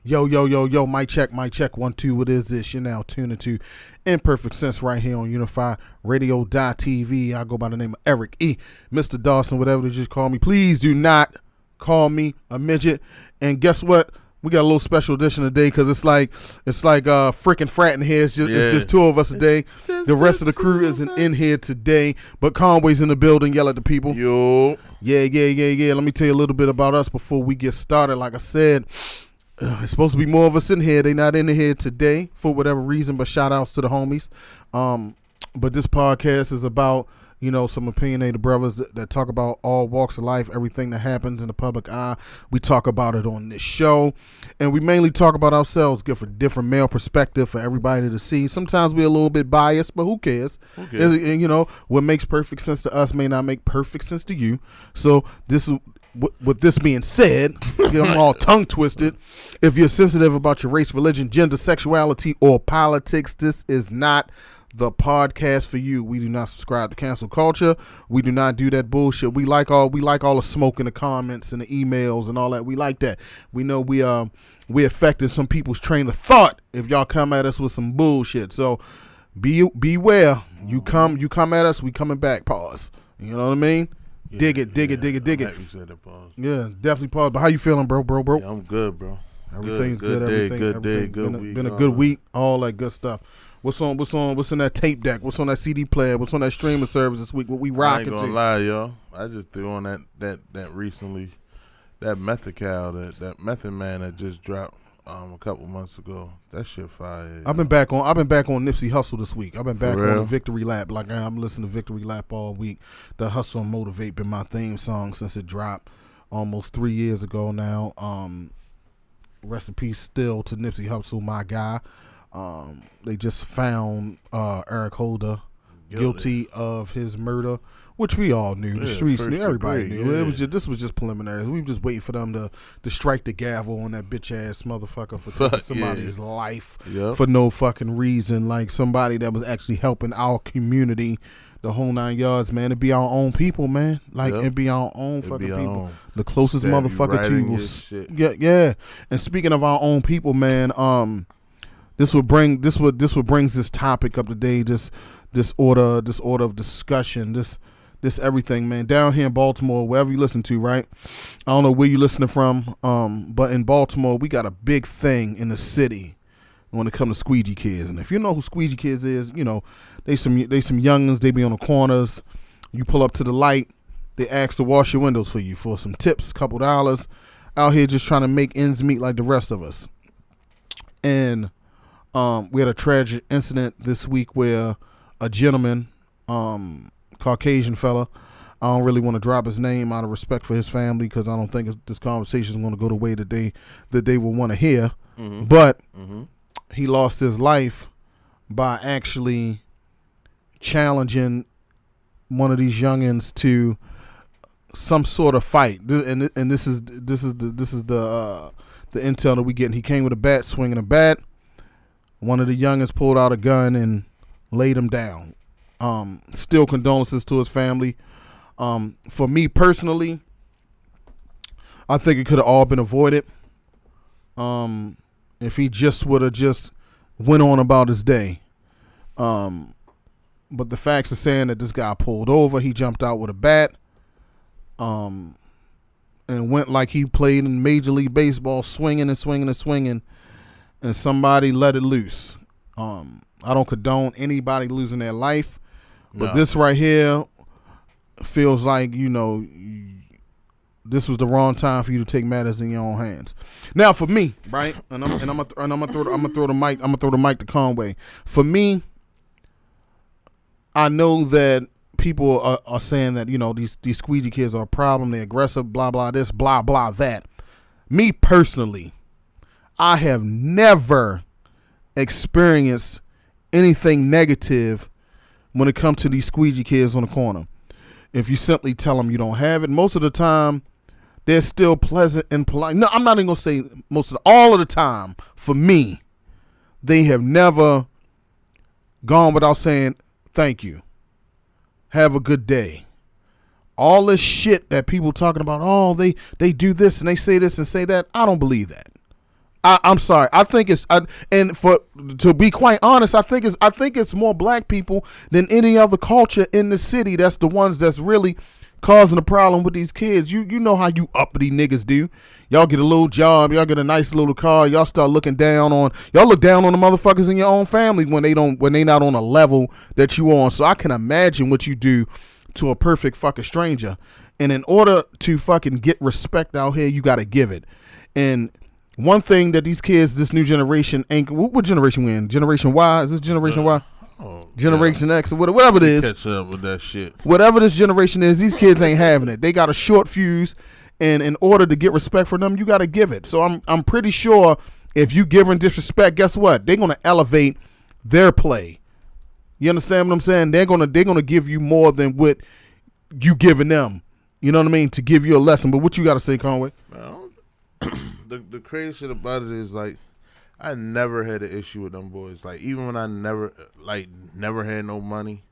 Yo, mic check, 1, 2, what is this? You're now tuned into Imperfect Sense right here on Unified Radio.tv. I go by the name of Erick E. Mr. Dawson, whatever they just call me. Please do not call me a midget. And guess what? We got a little special edition today because it's like freaking fratting here. It's just two of us today. The rest of the crew isn't in here today, but Conway's in the building. Yell at the people. Yo. Yeah. Let me tell you a little bit about us before we get started. Like I said, it's supposed to be more of us in here. They not in here today for whatever reason, but shout outs to the homies. But this podcast is about, some opinionated brothers that talk about all walks of life, everything that happens in the public eye. We talk about it on this show, and we mainly talk about ourselves, give a different male perspective for everybody to see. Sometimes we're a little bit biased, but who cares? And, what makes perfect sense to us may not make perfect sense to you. So with this being said, I'm all tongue twisted. If you're sensitive about your race, religion, gender, sexuality, or politics, this is not the podcast for you. We do not subscribe to cancel culture. We do not do that bullshit. We like all the smoke in the comments and the emails and all that. We like that. We know we affected some people's train of thought if y'all come at us with some bullshit. So beware. You come at us, we coming back. Pause. You know what I mean? Yeah, dig it. You said that, pause. Yeah, definitely pause. But how you feeling, bro? Yeah, I'm good, bro. Everything's good. Good day, good week. Been a good week. All that good stuff. What's in that tape deck? What's on that CD player? What's on that streaming service this week? What we rocking to? I ain't gonna lie, y'all. I just threw on that recently, that Method Method Man that just dropped a couple months ago. That shit fire. I've been back on Nipsey Hussle this week. I've been back on the Victory Lap. Like I'm listening to Victory Lap all week. The Hustle and Motivate been my theme song since it dropped almost 3 years ago now. Rest in peace still to Nipsey Hussle, my guy. They just found Eric Holder guilty of his murder, which we all knew. The streets knew. Everybody knew. Yeah. This was just preliminaries. We were just waiting for them to strike the gavel on that bitch ass motherfucker for taking somebody's life for no fucking reason. Like somebody that was actually helping our community, the whole 9 yards, man. It be our own people, man. Like it be our own fucking people. The closest motherfucker to you was yeah. And speaking of our own people, man, This would brings this topic up today. This order of discussion. This everything, man. Down here in Baltimore, wherever you listen to, right? I don't know where you listening from, but in Baltimore, we got a big thing in the city when it comes to squeegee kids. And if you know who squeegee kids is, they some youngins. They be on the corners. You pull up to the light. They ask to wash your windows for you for some tips, couple dollars. Out here just trying to make ends meet like the rest of us. And we had a tragic incident this week where a gentleman, Caucasian fella, I don't really want to drop his name out of respect for his family because I don't think this conversation is going to go the way that they will want to hear. Mm-hmm. But he lost his life by actually challenging one of these youngins to some sort of fight. And this is the intel that we get. He came with a bat, swinging a bat. One of the youngins pulled out a gun and laid him down. Still condolences to his family. For me personally, I think it could have all been avoided. If he just would have just went on about his day. But the facts are saying that this guy pulled over. He jumped out with a bat. And went like he played in Major League Baseball, swinging. And somebody let it loose. I don't condone anybody losing their life, but this right here feels like this was the wrong time for you to take matters in your own hands. Now, for me, right, and I'm gonna throw the mic to Conway. For me, I know that people are saying that these squeegee kids are a problem. They're aggressive. Blah blah this. Blah blah that. Me personally, I have never experienced anything negative when it comes to these squeegee kids on the corner. If you simply tell them you don't have it, most of the time, they're still pleasant and polite. No, I'm not even going to say all of the time. For me, they have never gone without saying thank you. Have a good day. All this shit that people talking about, they do this and they say this and say that, I don't believe that. I'm sorry. I think it's and to be quite honest, I think it's more black people than any other culture in the city. That's the ones that's really causing a problem with these kids. You know how you uppity niggas do. Y'all get a little job, y'all get a nice little car, y'all start looking down on the motherfuckers in your own family when they not on a level that you on. So I can imagine what you do to a perfect fucking stranger. And in order to fucking get respect out here, you gotta give it. And one thing that these kids, this new generation ain't, what generation we in? Generation Y? Is this Generation Y? Generation X or whatever it is. Catch up with that shit. Whatever this generation is, these kids ain't having it. They got a short fuse, and in order to get respect from them, you got to give it. So I'm pretty sure if you give them disrespect, guess what? They're gonna elevate their play. You understand what I'm saying? They're gonna give you more than what you giving them. You know what I mean? To give you a lesson. But what you got to say, Conway? Well, the crazy shit about it is like, I never had an issue with them boys. Like, even when I never had no money,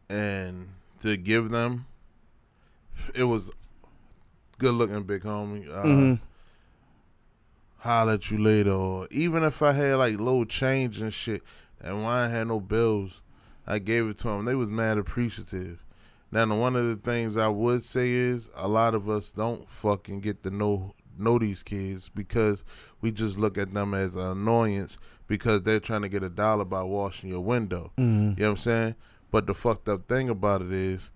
and to give them, it was good looking, big homie. Holler at you later. Or even if I had like low change and shit, and when I had no bills, I gave it to them. They was mad appreciative. Now, one of the things I would say is a lot of us don't fucking get to know these kids because we just look at them as an annoyance because they're trying to get $1 by washing your window. You know what I'm saying? But the fucked up thing about it is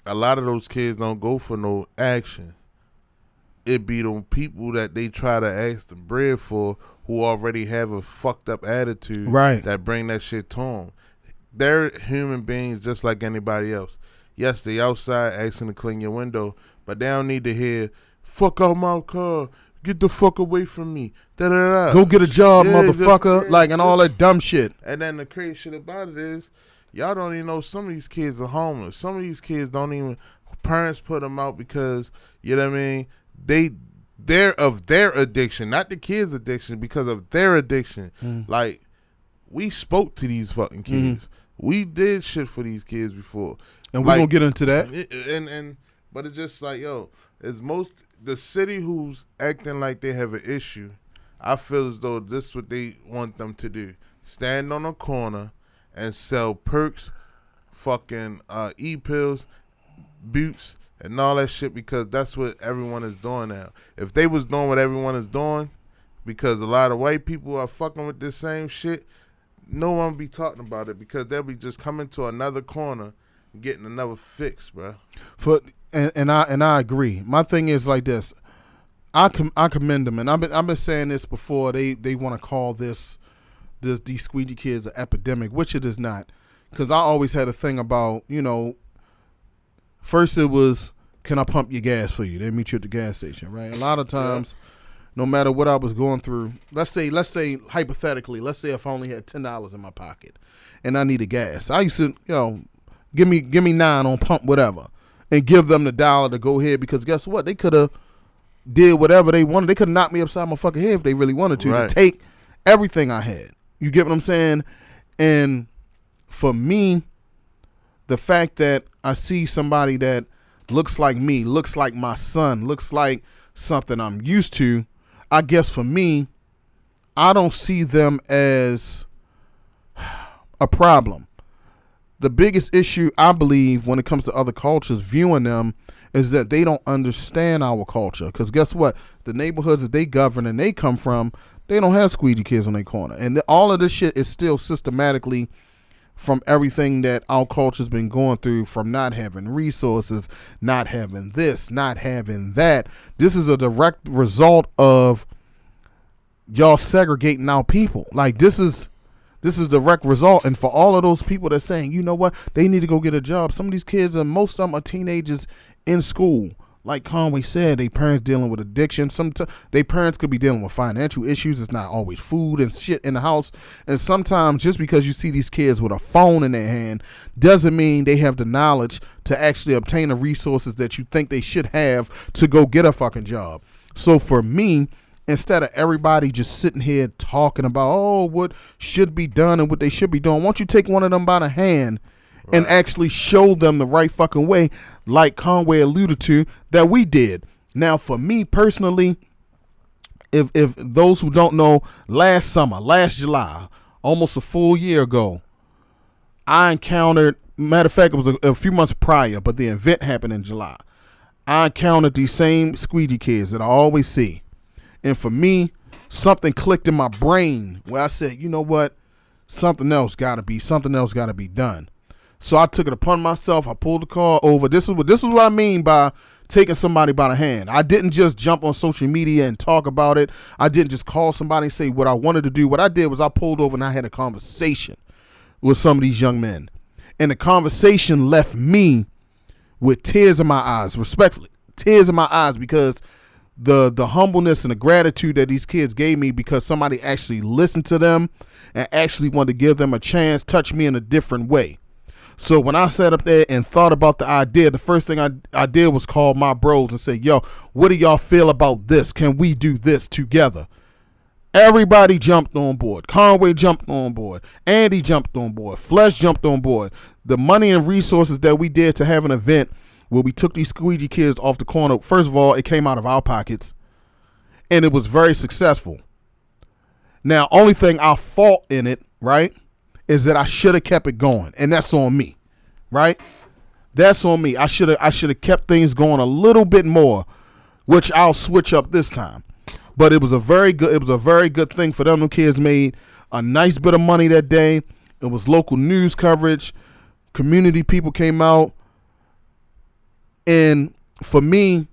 a lot of those kids don't go for no action. It be them people that they try to ask the bread for who already have a fucked up attitude, right, that bring that shit to them. They're human beings just like anybody else. Yes, they outside asking to clean your window, but they don't need to hear, fuck out my car, get the fuck away from me, da-da-da. Go get a job, motherfucker, and all that dumb shit. And then the crazy shit about it is, y'all don't even know some of these kids are homeless. Some of these kids don't even, parents put them out because, you know what I mean, they're of their addiction, not the kids' addiction, because of their addiction. Like, we spoke to these fucking kids. We did shit for these kids before. And we're going to get into that. But it's just like, yo, the city who's acting like they have an issue, I feel as though this is what they want them to do. Stand on a corner and sell perks, fucking e-pills, boots, and all that shit, because that's what everyone is doing now. If they was doing what everyone is doing, because a lot of white people are fucking with this same shit, no one be talking about it, because they'll be just coming to another corner getting another fix, bro. And I agree. My thing is like this. I commend them, and I've been saying this before. They want to call these squeegee kids an epidemic, which it is not. Because I always had a thing about, first it was, can I pump your gas for you? They meet you at the gas station, right? A lot of times, no matter what I was going through, let's say hypothetically, let's say if I only had $10 in my pocket and I needed gas, I used to, give me 9 on pump whatever, and give them the $1 to go ahead, because guess what? They could have did whatever they wanted. They could have knocked me upside my fucking head if they really wanted to, right, to take everything I had. You get what I'm saying? And for me, the fact that I see somebody that looks like me, looks like my son, looks like something I'm used to, I guess for me, I don't see them as a problem. The biggest issue, I believe, when it comes to other cultures viewing them, is that they don't understand our culture. Because guess what? The neighborhoods that they govern and they come from, they don't have squeegee kids on their corner. And all of this shit is still systematically from everything that our culture's been going through, from not having resources, not having this, not having that. This is a direct result of y'all segregating our people. Like, this is direct result. And for all of those people that's saying, you know what, they need to go get a job. Some of these kids, and most of them are teenagers in school. Like Conway said, they parents dealing with addiction. They parents could be dealing with financial issues. It's not always food and shit in the house. And sometimes just because you see these kids with a phone in their hand doesn't mean they have the knowledge to actually obtain the resources that you think they should have to go get a fucking job. So for me, instead of everybody just sitting here talking about, what should be done and what they should be doing, why don't you take one of them by the hand, right, and actually show them the right fucking way, like Conway alluded to, that we did. Now, for me personally, if those who don't know, last July, almost a full year ago, I encountered, matter of fact, it was a few months prior, but the event happened in July. I encountered these same squeegee kids that I always see. And for me, something clicked in my brain where I said, you know what? Something else got to be done. So I took it upon myself. I pulled the car over. This is what I mean by taking somebody by the hand. I didn't just jump on social media and talk about it. I didn't just call somebody and say what I wanted to do. What I did was I pulled over and I had a conversation with some of these young men. And the conversation left me with tears in my eyes, respectfully, tears in my eyes, because the humbleness and the gratitude that these kids gave me because somebody actually listened to them and actually wanted to give them a chance touched me in a different way. So when I sat up there and thought about the idea, the first thing I did was call my bros and say, yo, what do y'all feel about this? Can we do this together? Everybody jumped on board. Conway jumped on board. Andy jumped on board. Flesh jumped on board. The money and resources that we did to have an event where we took these squeegee kids off the corner, first of all, it came out of our pockets, and it was very successful. Now, only thing I fault in it, right, is that I should have kept it going, and that's on me, right? That's on me. I should have kept things going a little bit more, which I'll switch up this time. But it was a very good thing for them. The kids made a nice bit of money that day. It was local news coverage. Community people came out. And for me,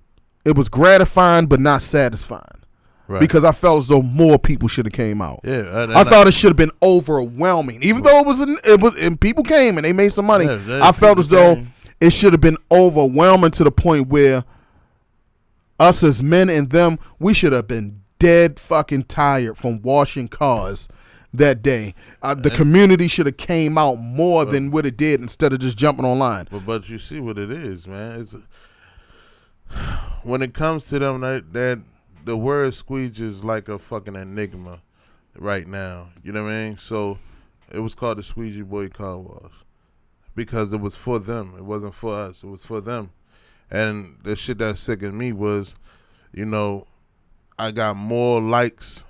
it was gratifying but not satisfying. Right. Because I felt as though more people should have came out. Yeah, I thought it should have been overwhelming. Even though it was and people came and they made some money. Yeah, I felt as though it should have been overwhelming to the point where us as men and them, we should have been dead fucking tired from washing cars that day. The community should have came out more than what it did instead of just jumping online. But you see what it is, man. When it comes to them, that the word squeegee is like a fucking enigma right now. You know what I mean? So it was called the Squeegee Boy Car Wash because it was for them. It wasn't for us. It was for them. And the shit that sickened me was, you know, I got more likes,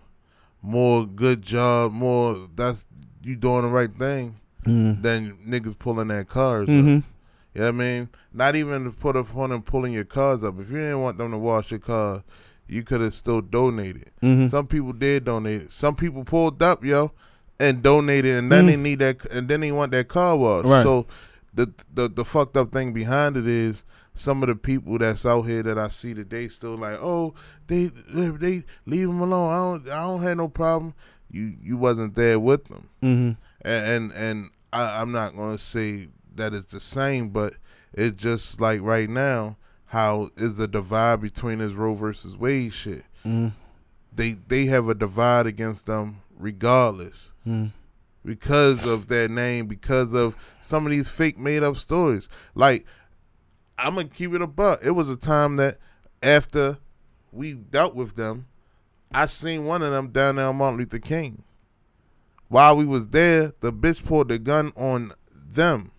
more good job, more that's you doing the right thing than niggas pulling their cars up. You know what I mean? Not even to put up on them pulling your cars up. If you didn't want them to wash your car, you could have still donated. Some people did donate. Some people pulled up, and donated, and then they need that, and then they want that car washed. Right. So the fucked up thing behind it is some of the people that's out here that I see today still like, oh, they leave them alone. I don't have no problem. You wasn't there with them, and I'm not gonna say that it's the same, but it's just like right now. How is the divide between this Roe versus Wade shit? They have a divide against them regardless because of their name, because of some of these fake made up stories. Like, I'm gonna keep it a buck. It was a time that after we dealt with them, I seen one of them down there on Martin Luther King. While we was there, the bitch pulled the gun on them.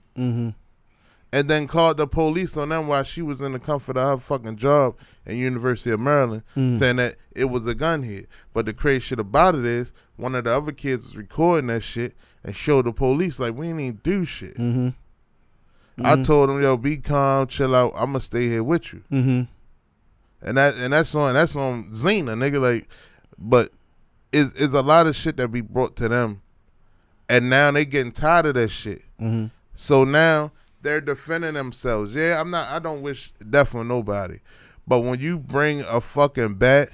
And then called the police on them while she was in the comfort of her fucking job at University of Maryland, saying that it was a gun here. But the crazy shit about it is, one of the other kids was recording that shit and showed the police like, we ain't even do shit. I told them, yo, be calm, chill out. I'm gonna stay here with you. And that's on Xena, nigga. Like, but it's a lot of shit that be brought to them, and now they getting tired of that shit. So now they're defending themselves. Yeah, I don't wish death on nobody. But when you bring a fucking bat,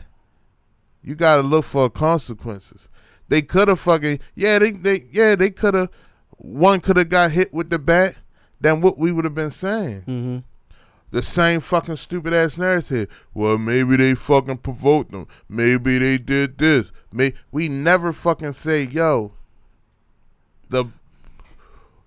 you gotta look for consequences. They could have fucking, they could have, one could have got hit with the bat, then what we would have been saying. The same fucking stupid ass narrative. Well, maybe they fucking provoked them. Maybe they did this. We never fucking say, yo,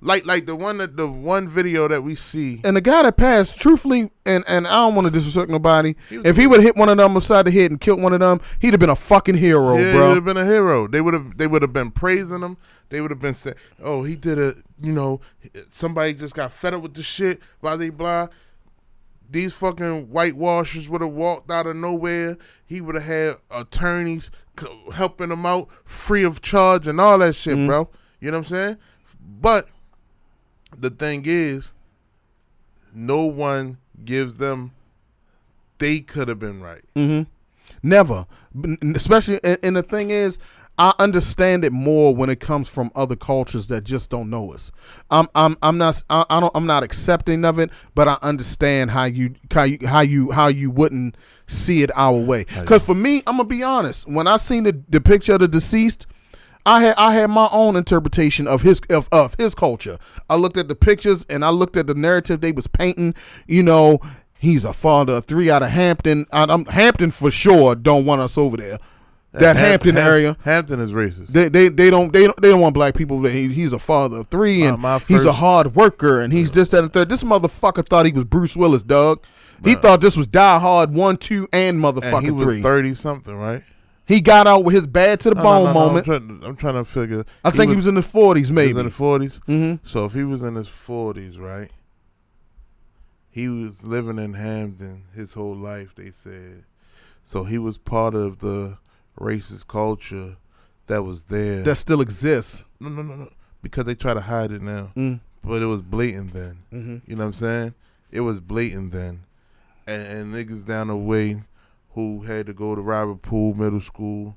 Like the one video that we see, and the guy that passed, truthfully, and I don't want to disrespect nobody. If he would have hit one of them upside the head and killed one of them, he'd have been a fucking hero, bro. He would have been a hero. They would have been praising him. They would have been saying, "Oh, he did somebody just got fed up with the shit." Blah blah blah. these fucking whitewashers would have walked out of nowhere. He would have had attorneys helping him out free of charge and all that shit, bro. You know what I'm saying? But the thing is, no one gives them, they could have been right. Never. Especially, and the thing is, I understand it more when it comes from other cultures that just don't know us. I'm not accepting of it, but I understand how you wouldn't see it our way. Because for me, I'm gonna be honest. When I seen the picture of the deceased, I had my own interpretation of his culture. I looked at the pictures and I looked at the narrative they was painting. You know, he's a father of 3 out of Hampton. Hampton for sure don't want us over there. That Hampton area. Hampton is racist. They don't want black people. He's a father of 3 and he's a hard worker and he's this, that, and third. This motherfucker thought he was Bruce Willis, dog. He thought this was Die Hard 1, 2, and motherfucking 3. He was 30 something, right? He got out with his bad to the bone moment. I'm trying to figure. I think he was in his 40s, maybe. He was in the 40s? Mm-hmm. So if he was in his 40s, right? He was living in Hampton his whole life, they said. So he was part of the racist culture that was there. That still exists. No. Because they try to hide it now. But it was blatant then. You know what I'm saying? It was blatant then. And niggas down the way who had to go to Robert Poole Middle School,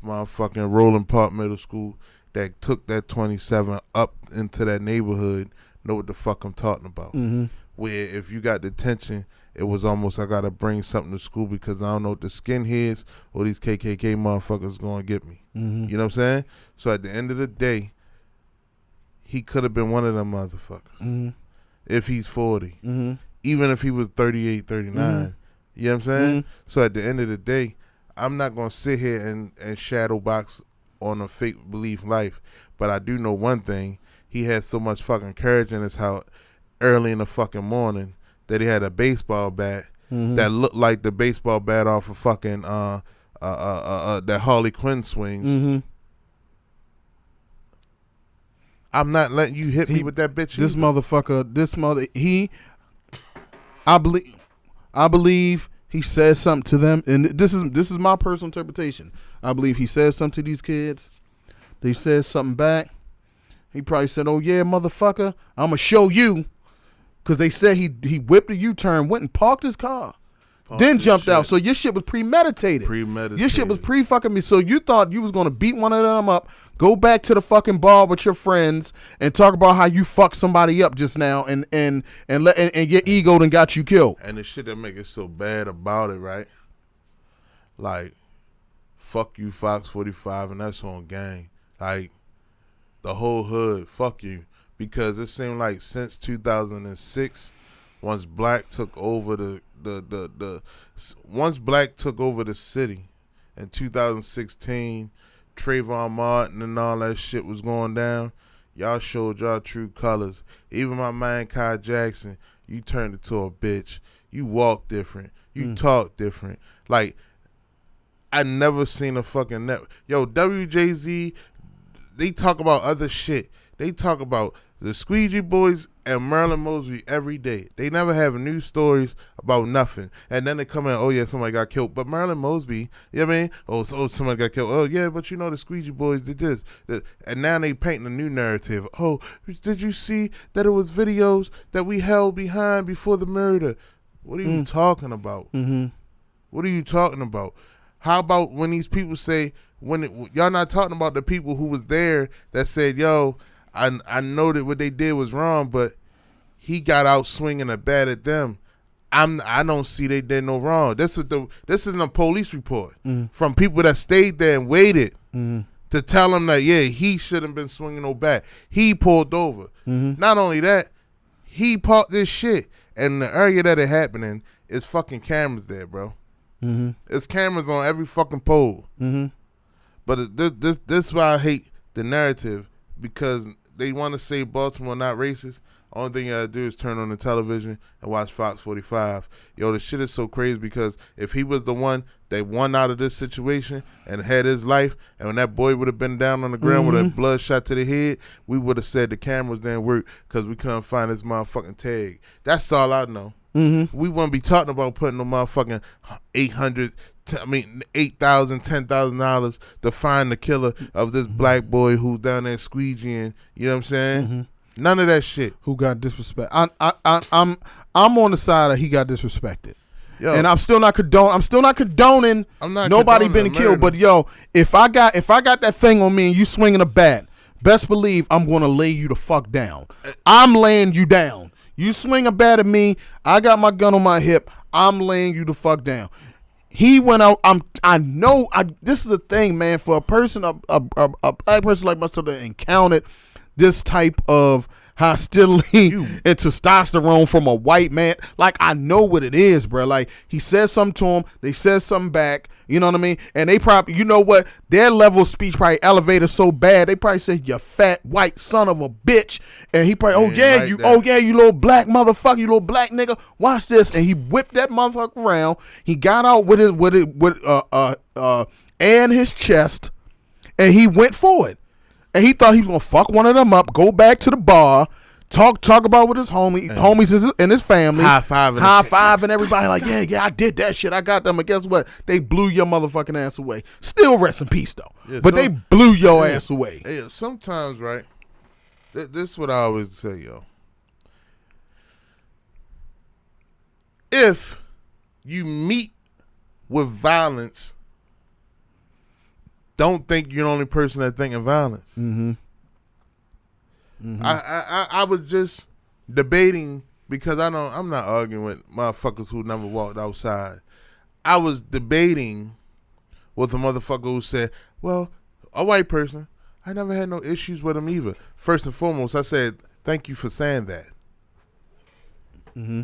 motherfucking Roland Park Middle School, that took that 27 up into that neighborhood, know what the fuck I'm talking about. Where if you got detention, it was almost, I got to bring something to school because I don't know what the skinheads or these KKK motherfuckers going to get me. You know what I'm saying? So at the end of the day, he could have been one of them motherfuckers. If he's 40. Even if he was 38, 39. You know what I'm saying? So at the end of the day, I'm not going to sit here and shadow box on a fake belief life. But I do know one thing. He had so much fucking courage in his house early in the fucking morning that he had a baseball bat that looked like the baseball bat off of fucking that Harley Quinn swings. I'm not letting you hit me with that bitch. This motherfucker, I believe he says something to them, and this is my personal interpretation. I believe he says something to these kids. They said something back. He probably said, "Oh yeah, motherfucker, I'm gonna show you," because they said he whipped a U-turn, went and parked his car, then jumped out. So your shit was premeditated. Your shit was pre-fucking me. So you thought you was gonna beat one of them up, go back to the fucking bar with your friends, and talk about how you fucked somebody up just now, and get egoed and got you killed. And the shit that make it so bad about it, right? Like, fuck you, Fox 45, and that's on gang. Like, the whole hood, fuck you. Because it seemed like since 2006, once black took over once black took over the city in 2016, Trayvon Martin and all that shit was going down, y'all showed y'all true colors. Even my man Kai Jackson, you turned into a bitch. You walk different. You talk different. Like, I never seen a fucking Yo, WJZ, they talk about other shit. They talk about the Squeegee Boys and Marilyn Mosby every day. They never have news stories about nothing. And then they come in, oh yeah, somebody got killed. But Marilyn Mosby, you know what I mean? Oh, somebody got killed. Oh yeah, but you know the Squeegee Boys did this. And now they painting a new narrative. Oh, did you see that it was videos that we held behind before the murder? What are you talking about? What are you talking about? How about when these people say, y'all not talking about the people who was there that said, yo, I know that what they did was wrong, but he got out swinging a bat at them. I don't see they did no wrong. This is a police report from people that stayed there and waited to tell him that, yeah, he shouldn't been swinging no bat. He pulled over. Not only that, he parked this shit, and the area that it happened in is fucking cameras there, bro. There's cameras on every fucking pole. But this is why I hate the narrative, because they want to say Baltimore not racist. Only thing you gotta do is turn on the television and watch Fox 45. Yo, the shit is so crazy, because if he was the one that won out of this situation and had his life, and when that boy would have been down on the ground with a blood shot to the head, we would have said the cameras didn't work because we couldn't find his motherfucking tag. That's all I know. we wouldn't be talking about putting no motherfucking $8,000, $10,000 to find the killer of this black boy who's down there squeegeeing. You know what I'm saying? None of that shit. Who got disrespect? I'm on the side of he got disrespected. Yo, and I'm still not condoning nobody being killed. But yo, if I got that thing on me and you swinging a bat, best believe I'm gonna lay you the fuck down. I'm laying you down. You swing a bat at me, I got my gun on my hip. I'm laying you the fuck down. He went out. This is the thing, man. For a person, a black person like myself that encountered this type of hostility and testosterone from a white man, like, I know what it is, bro. Like, he said something to him, they said something back, you know what I mean? And they probably, you know what, their level of speech probably elevated so bad, they probably said, you fat white son of a bitch. And he probably, you little black motherfucker, you little black nigga, watch this. And he whipped that motherfucker around. He got out with air in his chest, and he went for it. And he thought he was gonna fuck one of them up, go back to the bar, talk about with his homies and his family, high five, and everybody like, yeah, I did that shit, I got them. And guess what? They blew your motherfucking ass away. Still rest in peace though, but they blew your ass away. Hey, sometimes, right? This is what I always say, yo. If you meet with violence, don't think you're the only person that thinking violence. I was just debating, because I know I'm not arguing with motherfuckers who never walked outside. I was debating with a motherfucker who said, well, a white person, I never had no issues with him either. First and foremost, I said, thank you for saying that.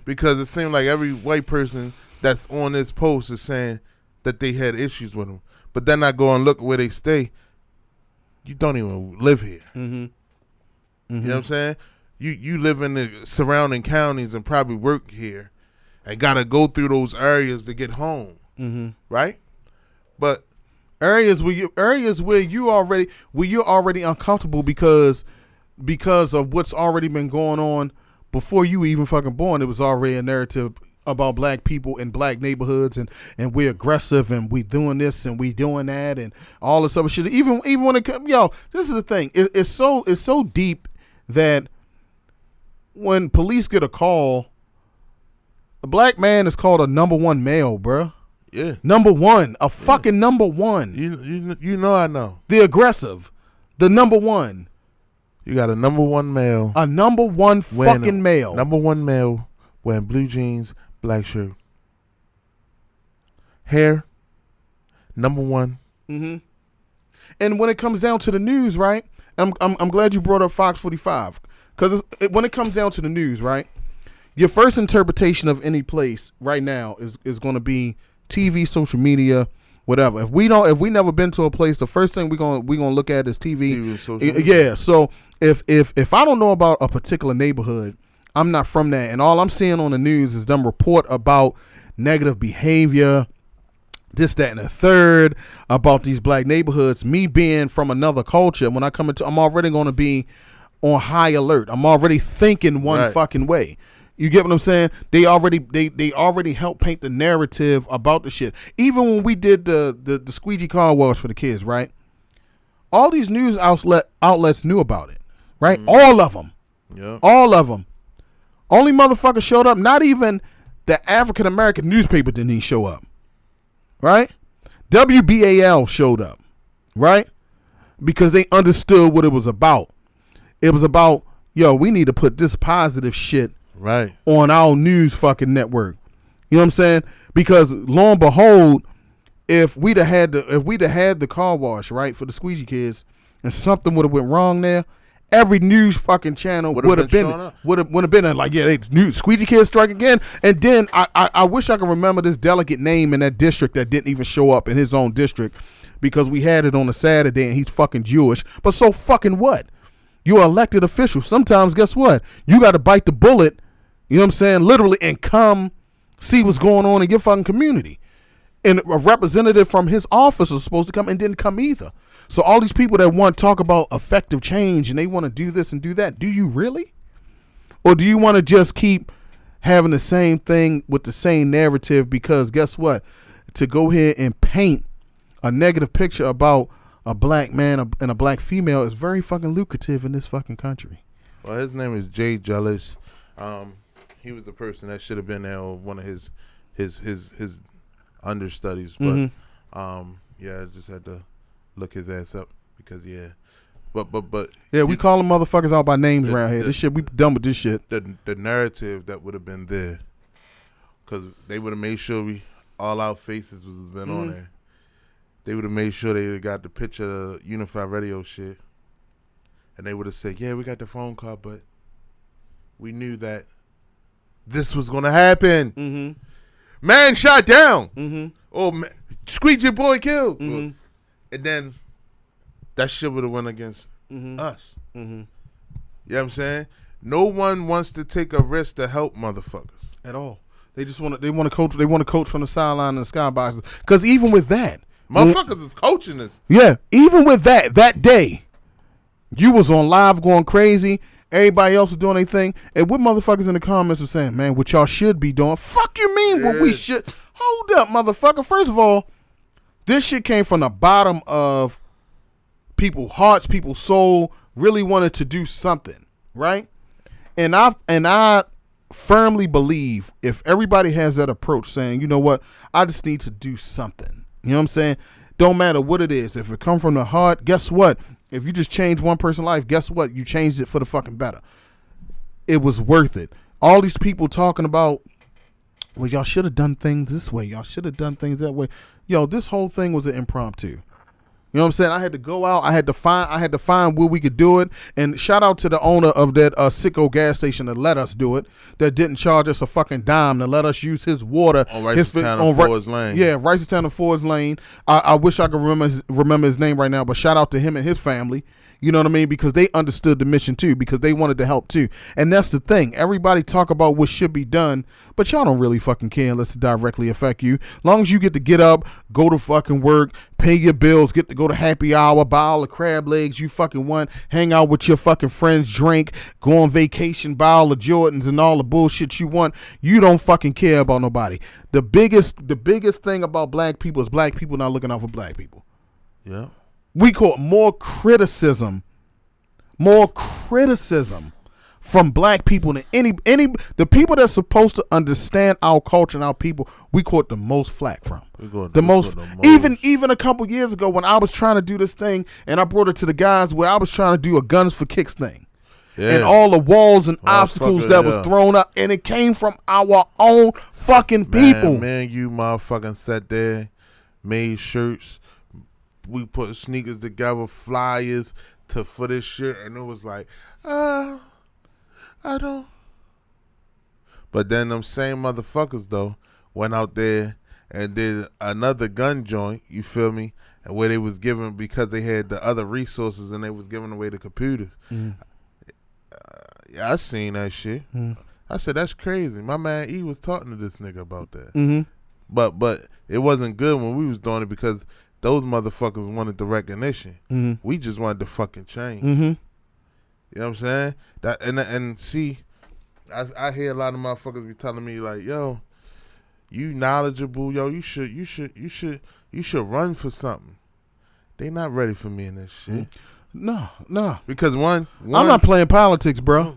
Because it seemed like every white person that's on this post is saying that they had issues with him. But then I go and look where they stay. You don't even live here. You know what I'm saying? You live in the surrounding counties and probably work here and got to go through those areas to get home. Right? But areas where you're already uncomfortable because of what's already been going on before you even fucking born. It was already a narrative about black people in black neighborhoods, and we're aggressive and we doing this and we doing that and all this other shit. Even when it comes, this is the thing. It's so deep that when police get a call, a black man is called a number one male, bruh. Yeah, number one, fucking number one. You know I know the aggressive, the number one. You got a number one male, a number one fucking male, number one male wearing blue jeans, black shirt, hair, number one. And when it comes down to the news, right? I'm glad you brought up Fox 45, because when it comes down to the news, right? Your first interpretation of any place right now is going to be TV, social media, whatever. If we never been to a place, the first thing we're gonna look at is TV. Yeah. So if I don't know about a particular neighborhood, I'm not from that, and all I'm seeing on the news is them report about negative behavior, this, that, and the third, about these black neighborhoods. Me being from another culture, when I come into, I'm already going to be on high alert. I'm already thinking one fucking way. You get what I'm saying? They already helped paint the narrative about the shit. Even when we did the squeegee car wash for the kids, right? All these news outlets knew about it, right? All of them. Yeah. All of them. Only motherfucker showed up. Not even the African American newspaper didn't even show up, right? WBAL showed up, right? Because they understood what it was about. It was about, we need to put this positive shit on our news fucking network. You know what I'm saying? Because lo and behold, if we'd have had the car wash, right, for the squeegee kids, and something would have went wrong there, every news fucking channel would have been like, they news squeegee kids strike again. And then I wish I could remember this delegate name in that district that didn't even show up in his own district, because we had it on a Saturday and he's fucking Jewish. But so fucking what? You're an elected official. Sometimes, guess what? You got to bite the bullet, you know what I'm saying, literally, and come see what's going on in your fucking community. And a representative from his office was supposed to come and didn't come either. So all these people that want to talk about effective change and they want to do this and do that, do you really? Or do you want to just keep having the same thing with the same narrative, because guess what? To go ahead and paint a negative picture about a black man and a black female is very fucking lucrative in this fucking country. Well, his name is Jay Jealous. He was the person that should have been there, or one of his understudies. But I just had to look his ass up because But yeah, we call them motherfuckers out by names around here. This shit, we done with this shit. The narrative that would have been there, because they would have made sure all our faces was been on there. They would have made sure they got the picture of Unified Radio shit, and they would have said, "Yeah, we got the phone call, but we knew that this was gonna happen. Man shot down. Oh, man, squeegee boy killed." And then that shit would have went against us. You know what I'm saying? No one wants to take a risk to help motherfuckers at all. They just want to coach. They want to coach from the sideline and the skyboxes. Because even with that, motherfuckers is coaching us. Yeah, even with that day, you was on live going crazy. Everybody else was doing their thing. And what motherfuckers in the comments were saying, man, what y'all should be doing? Fuck you mean what we should? Hold up, motherfucker. First of all, this shit came from the bottom of people's hearts, people's soul, really wanted to do something, right? And I firmly believe if everybody has that approach, saying, you know what, I just need to do something. You know what I'm saying? Don't matter what it is. If it come from the heart, guess what? If you just change one person's life, guess what? You changed it for the fucking better. It was worth it. All these people talking about, well, y'all should have done things this way. Y'all should have done things that way. Yo, this whole thing was an impromptu. You know what I'm saying? I had to go out. I had to find where we could do it. And shout out to the owner of that sicko gas station that let us do it. That didn't charge us a fucking dime to let us use his water. On Ricestown and Fords Lane. Yeah, Ricestown and Fords Lane. I wish I could remember his name right now, but shout out to him and his family. You know what I mean? Because they understood the mission too, because they wanted to help too. And that's the thing. Everybody talk about what should be done, but y'all don't really fucking care unless it directly affect you. As long as you get to get up, go to fucking work, pay your bills, get to go to happy hour, buy all the crab legs you fucking want, hang out with your fucking friends, drink, go on vacation, buy all the Jordans and all the bullshit you want, you don't fucking care about nobody. The biggest thing about black people is black people not looking out for black people. Yeah. We caught more criticism from black people than any the people that's supposed to understand our culture and our people. We caught the most flack from. Even a couple years ago when I was trying to do this thing and I brought it to the guys where I was trying to do a Guns for Kicks thing. Yeah. And all the walls and obstacles that was thrown up, and it came from our own fucking people. Man, you motherfucking sat there, made shirts. We put sneakers together, flyers for this shit, and it was like, I don't. But then them same motherfuckers though went out there and did another gun joint. You feel me? And where they was giving, because they had the other resources and they was giving away the computers. Yeah, I seen that shit. I said that's crazy. My man E was talking to this nigga about that. But it wasn't good when we was doing it because those motherfuckers wanted the recognition. We just wanted the fucking change. You know what I'm saying? That and see, I hear a lot of motherfuckers be telling me like, "Yo, you knowledgeable, yo, you should run for something." They not ready for me in this shit. No. Because one, I'm not playing politics, bro.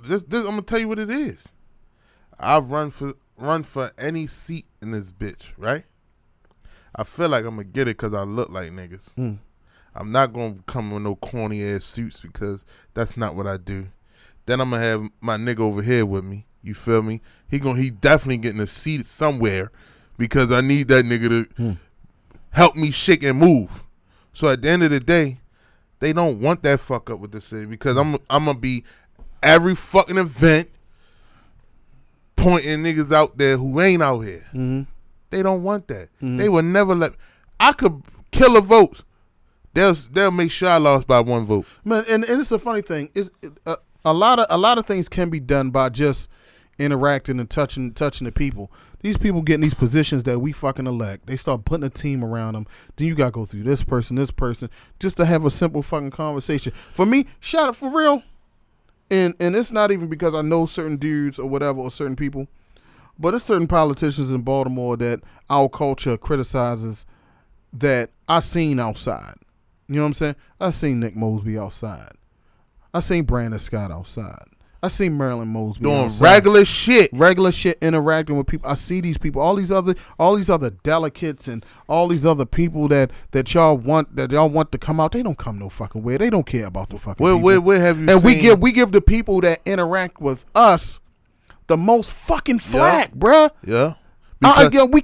This, I'm gonna tell you what it is. I've run for any seat in this bitch, right? I feel like I'm going to get it because I look like niggas. I'm not going to come with no corny ass suits because that's not what I do. Then I'm going to have my nigga over here with me. You feel me? He definitely getting a seat somewhere because I need that nigga to help me shake and move. So at the end of the day, they don't want that fuck up with the city because I'm going to be every fucking event pointing niggas out there who ain't out here. They don't want that. They will never let. I could kill a vote. They'll make sure I lost by one vote. Man, and it's a funny thing. Is a lot of things can be done by just interacting and touching the people. These people getting these positions that we fucking elect. They start putting a team around them. Then you gotta go through this person, just to have a simple fucking conversation. For me, shout out for real. and it's not even because I know certain dudes or whatever or certain people, but it's certain politicians in Baltimore that our culture criticizes that I seen outside. You know what I'm saying? I seen Nick Mosby outside. I seen Brandon Scott outside. I seen Marilyn Mosby doing outside. regular shit, interacting with people. I see these people, all these other delegates and all these other people that y'all want to come out. They don't come no fucking way. They don't care about the fucking people. Where have you and seen? we give the people that interact with us the most fucking flack, bruh. Yeah. We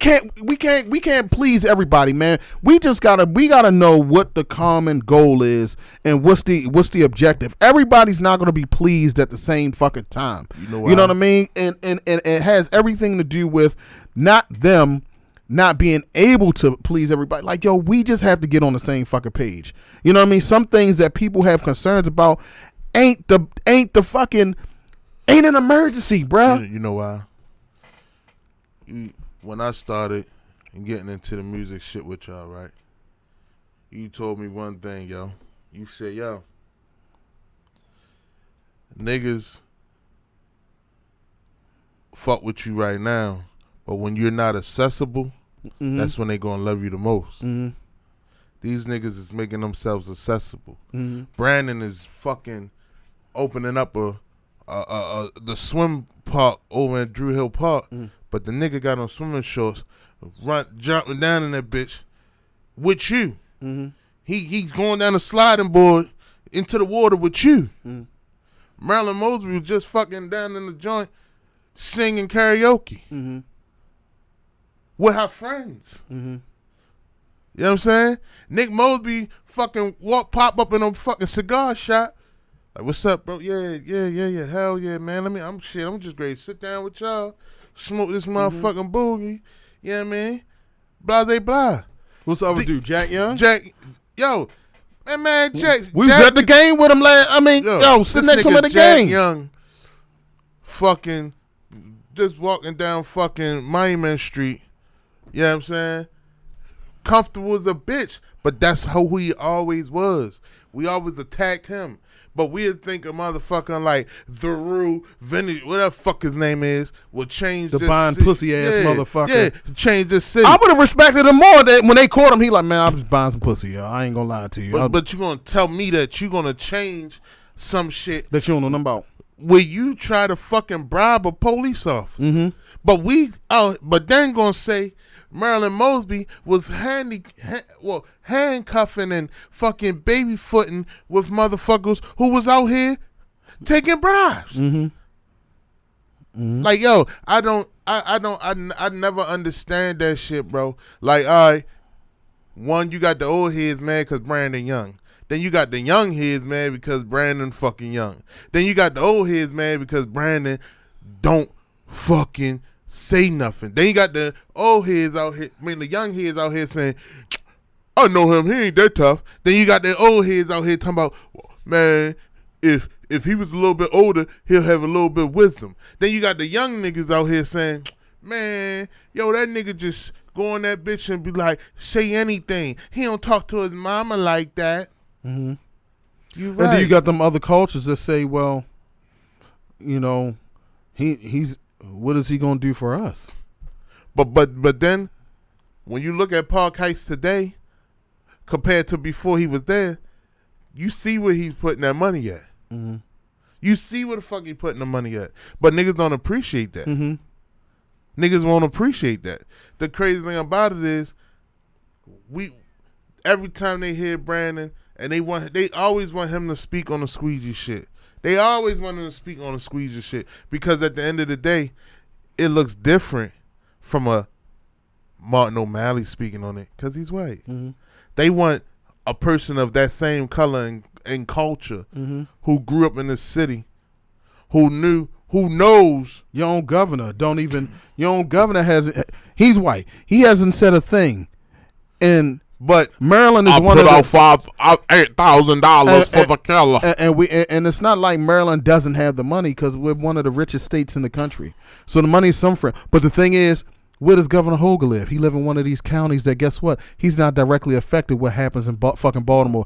can't please everybody, man. We gotta know what the common goal is and what's the objective. Everybody's not gonna be pleased at the same fucking time. You know what I mean? And it has everything to do with not them not being able to please everybody. Like, yo, we just have to get on the same fucking page. You know what I mean? Some things that people have concerns about ain't an emergency, bruh. You know why? When I started and getting into the music shit with y'all, right? You told me one thing, yo. You said, yo, niggas fuck with you right now, but when you're not accessible, that's when they gonna love you the most. These niggas is making themselves accessible. Brandon is fucking opening up the swim park over in Drew Hill Park. But the nigga got on swimming shorts, jumping down in that bitch with you. He's going down the sliding board into the water with you. Marilyn Mosby was just fucking down in the joint singing karaoke with her friends. You know what I'm saying? Nick Mosby fucking pop up in a fucking cigar shop. Like, what's up, bro? Yeah. Hell yeah, man. I'm just ready to sit down with y'all. Smoke this motherfucking boogie. You know what I mean? Blah, blah, blah. What's the other dude? Jack Young? Jack, Jack. We was at the game with him sitting next to him at the game. Jack Young fucking just walking down fucking Monument Street. You know what I'm saying? Comfortable as a bitch. But that's how he always was. We always attacked him. But we'd think a motherfucker like The Rue, Vinny, whatever fuck his name is, would change the this buying pussy ass motherfucker. Yeah, change this city. I would have respected him more that when they caught him, he like, man, I was buying some pussy, yo. I ain't gonna lie to you. But you gonna tell me that you gonna change some shit that you don't know nothing about. Where you try to fucking bribe a police officer. But then gonna say Marilyn Mosby was handcuffing and fucking babyfooting with motherfuckers who was out here taking bribes. Like, yo, I never understand that shit, bro. Like, all right, one, you got the old heads mad because Brandon Young. Then you got the young heads mad because Brandon fucking young. Then you got the old heads mad because Brandon don't fucking say nothing. Then you got the old heads out here, the young heads out here saying, I know him, he ain't that tough. Then you got the old heads out here talking about, man, if he was a little bit older, he'll have a little bit of wisdom. Then you got the young niggas out here saying, man, yo, that nigga just go on that bitch and be like, say anything. He don't talk to his mama like that. You right. And then you got them other cultures that say, well, you know, he's what is he gonna do for us? But then when you look at Paul Kites today compared to before he was there, you see where he's putting that money at. You see where the fuck he putting the money at. But niggas don't appreciate that. Niggas won't appreciate that. The crazy thing about it is every time they hear Brandon and they always want him to speak on the squeegee shit. They always want him to speak on the squeegee shit because at the end of the day, it looks different from a Martin O'Malley speaking on it because he's white. They want a person of that same color and culture who grew up in this city, who knows. Your own governor he's white. He hasn't said a thing. But Maryland is one of the $8,000 for the killer, and it's not like Maryland doesn't have the money because we're one of the richest states in the country. So the money is some friend. But the thing is, Where does Governor Hogan live? He live in one of these counties that, guess what? He's not directly affected what happens in fucking Baltimore.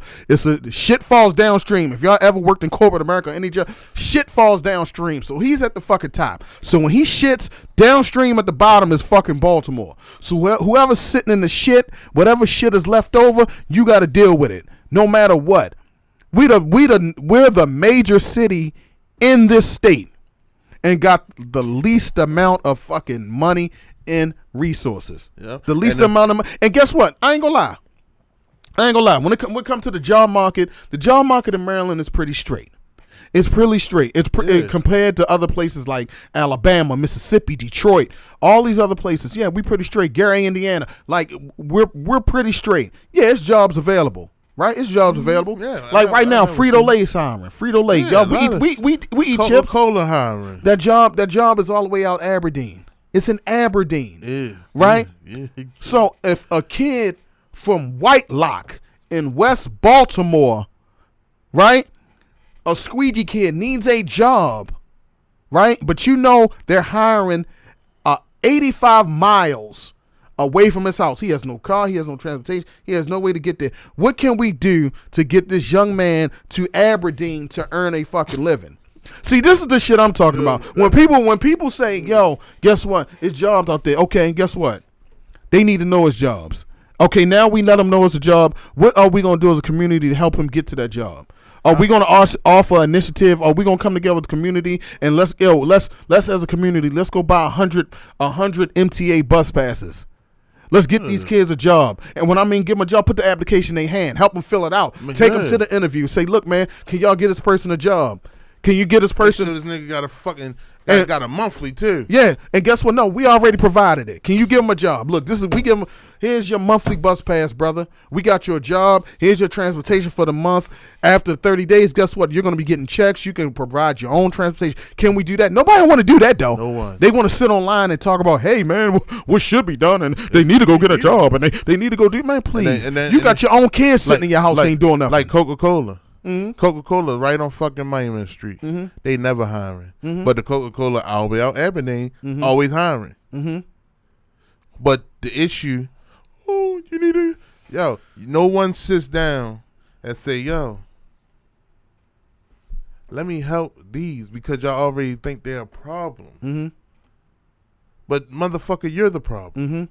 Shit falls downstream. If y'all ever worked in corporate America, any job, shit falls downstream. So he's at the fucking top. So when he shits, downstream at the bottom is fucking Baltimore. So whoever's sitting in the shit, whatever shit is left over, you got to deal with it, no matter what. We're the major city in this state and got the least amount of fucking money and resources. Yep. The least amount of money. And guess what? I ain't gonna lie. When it come to the job market in Maryland is pretty straight. It's pretty straight. It's compared to other places like Alabama, Mississippi, Detroit, all these other places. Yeah, we pretty straight. Gary, Indiana, like we're pretty straight. Yeah, it's jobs available. Right, it's jobs available. Yeah, like right now, Frito-Lay is hiring. Frito-Lay, y'all, we eat chips. Coca-Cola hiring. That job is all the way out Aberdeen. It's in Aberdeen, right? Yeah. So if a kid from White Lock in West Baltimore, right, a squeegee kid needs a job, right? But you know they're hiring 85 miles away from his house. He has no car. He has no transportation. He has no way to get there. What can we do to get this young man to Aberdeen to earn a fucking living? See, this is the shit I'm talking about. When people say, yo, guess what? It's jobs out there. Okay, guess what? They need to know it's jobs. Okay, now we let them know it's a job. What are we going to do as a community to help him get to that job? Are we going to offer an initiative? Are we going to come together with the community and let's as a community, let's go buy 100 MTA bus passes. Let's get these kids a job. And when I mean give them a job, put the application in their hand. Help them fill it out. Take them to the interview. Say, look, man, can y'all get this person a job? Can you get this person? This nigga got a fucking got a monthly too. Yeah, and guess what? No, we already provided it. Can you give them a job? Look, we give them. Here's your monthly bus pass, brother. We got you a job. Here's your transportation for the month. After 30 days, guess what? You're going to be getting checks. You can provide your own transportation. Can we do that? Nobody want to do that, though. No one. They want to sit online and talk about, hey, man, what should be done, and they need to go get a job, and they need to go do, man, please. You got your own kids sitting in your house ain't doing nothing. Like Coca-Cola. Mm-hmm. Coca-Cola right on fucking Miami Street. Mm-hmm. They never hiring. Mm-hmm. But the Coca-Cola all the way out Aberdeen, always hiring. Mm-hmm. But the issue, you need to, no one sits down and say, let me help these because y'all already think they're a problem. Mm-hmm. But motherfucker, you're the problem. Mm-hmm.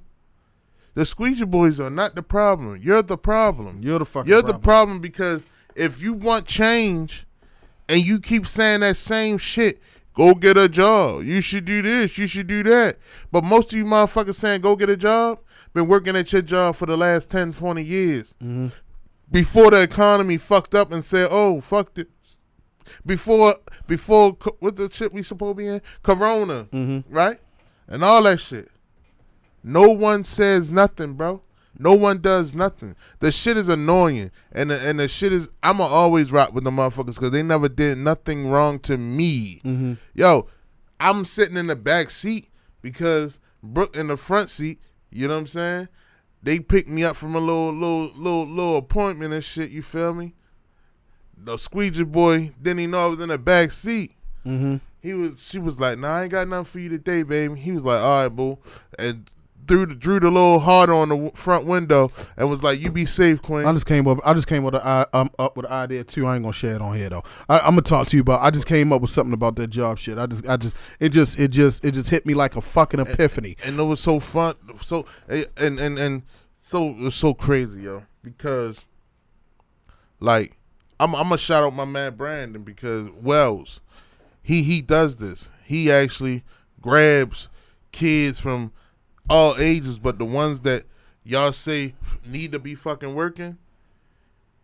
The squeegee boys are not the problem. You're the problem. You're the fucking You're problem. The problem because if you want change and you keep saying that same shit, go get a job. You should do this. You should do that. But most of you motherfuckers saying go get a job, been working at your job for the last 10, 20 years. Mm-hmm. Before the economy fucked up and said, oh, fuck it. Before what the shit we supposed to be in? Corona, right? And all that shit. No one says nothing, bro. No one does nothing. The shit is annoying. And the shit is, I'ma always rock with the motherfuckers because they never did nothing wrong to me. Mm-hmm. Yo, I'm sitting in the back seat because Brooke in the front seat, you know what I'm saying? They picked me up from a little appointment and shit, you feel me? The squeegee boy didn't even know I was in the back seat. Mm-hmm. She was like, nah, I ain't got nothing for you today, baby. He was like, all right, boo. And drew the little heart on the front window and was like, "You be safe, Queen." I just came up with an idea too. I ain't gonna share it on here though. I'm gonna talk to you about. I just came up with something about that job shit. It just hit me like a fucking epiphany. And it was so fun. So it was so crazy, yo. Because like I'm gonna shout out my man Brandon because Wells, he does this. He actually grabs kids from all ages, but the ones that y'all say need to be fucking working,